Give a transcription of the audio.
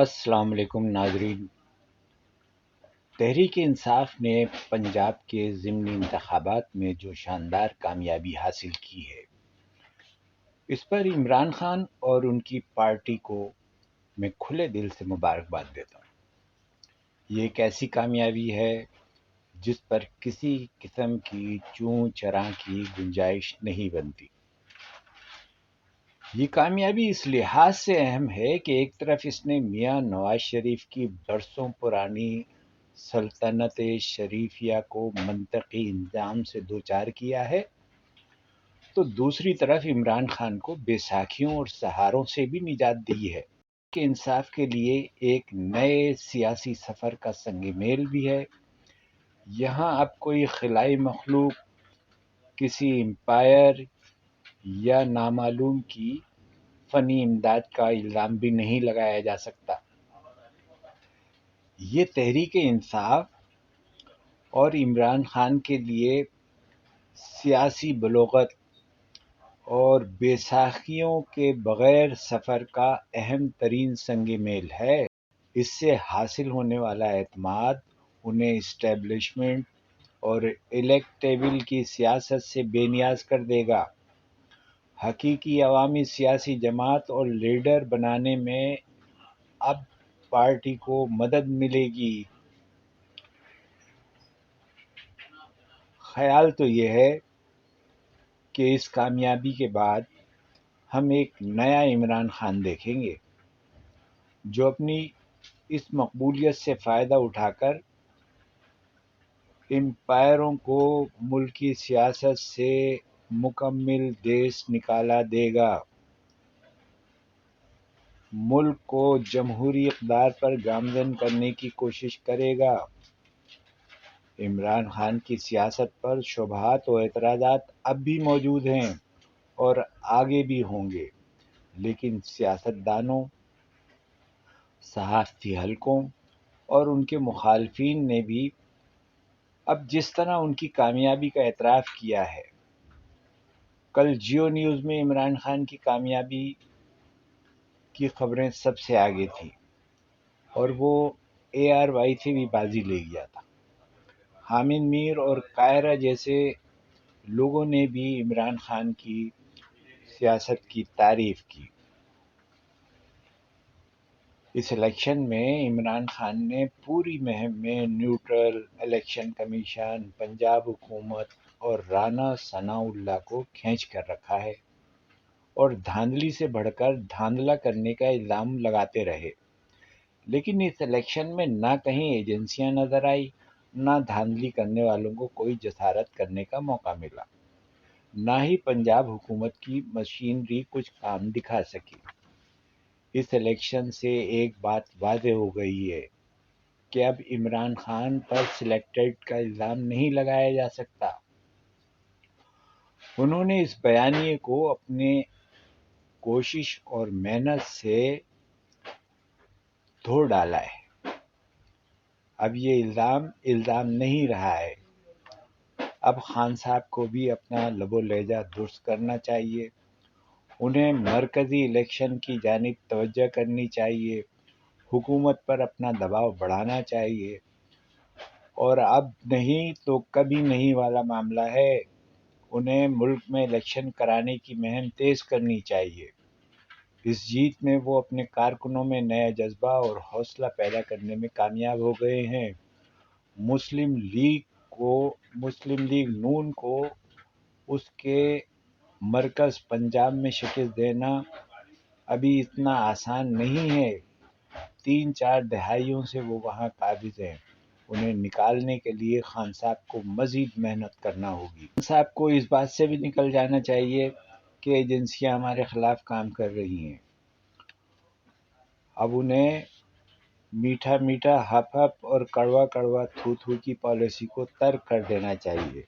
السلام علیکم ناظرین۔ تحریک انصاف نے پنجاب کے ضمنی انتخابات میں جو شاندار کامیابی حاصل کی ہے، اس پر عمران خان اور ان کی پارٹی کو میں کھلے دل سے مبارکباد دیتا ہوں۔ یہ ایک ایسی کامیابی ہے جس پر کسی قسم کی چوں چراں کی گنجائش نہیں بنتی۔ یہ کامیابی اس لحاظ سے اہم ہے کہ ایک طرف اس نے میاں نواز شریف کی برسوں پرانی سلطنت شریفیہ کو منطقی انجام سے دوچار کیا ہے، تو دوسری طرف عمران خان کو بے ساکھیوں اور سہاروں سے بھی نجات دی ہے کہ انصاف کے لیے ایک نئے سیاسی سفر کا سنگ میل بھی ہے۔ یہاں اب کوئی خلائی مخلوق، کسی امپائر یا نامعلوم کی فنی امداد کا الزام بھی نہیں لگایا جا سکتا۔ یہ تحریک انصاف اور عمران خان کے لیے سیاسی بلوغت اور بے ساکھیوں کے بغیر سفر کا اہم ترین سنگ میل ہے۔ اس سے حاصل ہونے والا اعتماد انہیں اسٹیبلشمنٹ اور الیکٹیبل کی سیاست سے بے نیاز کر دے گا۔ حقیقی عوامی سیاسی جماعت اور لیڈر بنانے میں اب پارٹی کو مدد ملے گی۔ خیال تو یہ ہے کہ اس کامیابی کے بعد ہم ایک نیا عمران خان دیکھیں گے، جو اپنی اس مقبولیت سے فائدہ اٹھا کر امپائروں کو ملکی سیاست سے مکمل دیس نکالا دے گا، ملک کو جمہوری اقدار پر گامزن کرنے کی کوشش کرے گا۔ عمران خان کی سیاست پر شبہات و اعتراضات اب بھی موجود ہیں اور آگے بھی ہوں گے، لیکن سیاستدانوں، صحافتی حلقوں اور ان کے مخالفین نے بھی اب جس طرح ان کی کامیابی کا اعتراف کیا ہے۔ کل جیو نیوز میں عمران خان کی کامیابی کی خبریں سب سے آگے تھیں اور وہ ARY سے بھی بازی لے گیا تھا۔ حامد میر اور کائرہ جیسے لوگوں نے بھی عمران خان کی سیاست کی تعریف کی۔ اس الیکشن میں عمران خان نے پوری مہم میں نیوٹرل الیکشن کمیشن، پنجاب حکومت اور رانا ثناء اللہ کو کھینچ کر رکھا ہے اور دھاندلی سے بڑھ کر دھاندلا کرنے کا الزام لگاتے رہے، لیکن اس الیکشن میں نہ کہیں ایجنسیاں نظر آئی، نہ دھاندلی کرنے والوں کو کوئی جسارت کرنے کا موقع ملا، نہ ہی پنجاب حکومت کی مشینری کچھ کام دکھا سکی۔ اس الیکشن سے ایک بات واضح ہو گئی ہے کہ اب عمران خان پر سلیکٹڈ کا الزام نہیں لگایا جا سکتا۔ انہوں نے اس بیانیے کو اپنے کوشش اور محنت سے دھو ڈالا ہے۔ اب یہ الزام نہیں رہا ہے۔ اب خان صاحب کو بھی اپنا لب و لہجہ درست کرنا چاہیے، انہیں مرکزی الیکشن کی جانب توجہ کرنی چاہیے، حکومت پر اپنا دباؤ بڑھانا چاہیے، اور اب نہیں تو کبھی نہیں والا معاملہ ہے۔ انہیں ملک میں الیکشن کرانے کی مہم تیز کرنی چاہیے۔ اس جیت میں وہ اپنے کارکنوں میں نیا جذبہ اور حوصلہ پیدا کرنے میں کامیاب ہو گئے ہیں۔ مسلم لیگ نون کو اس کے مرکز پنجاب میں شکست دینا ابھی اتنا آسان نہیں ہے۔ 3-4 دہائیوں سے وہ وہاں قابض ہیں۔ انہیں نکالنے کے لیے خان صاحب کو مزید محنت کرنا ہوگی۔ خان صاحب کو اس بات سے بھی نکل جانا چاہیے کہ ایجنسیاں ہمارے خلاف کام کر رہی ہیں۔ اب انہیں میٹھا میٹھا ہپ ہپ اور کڑوا کڑوا تھو تھو کی پالیسی کو ترک کر دینا چاہیے۔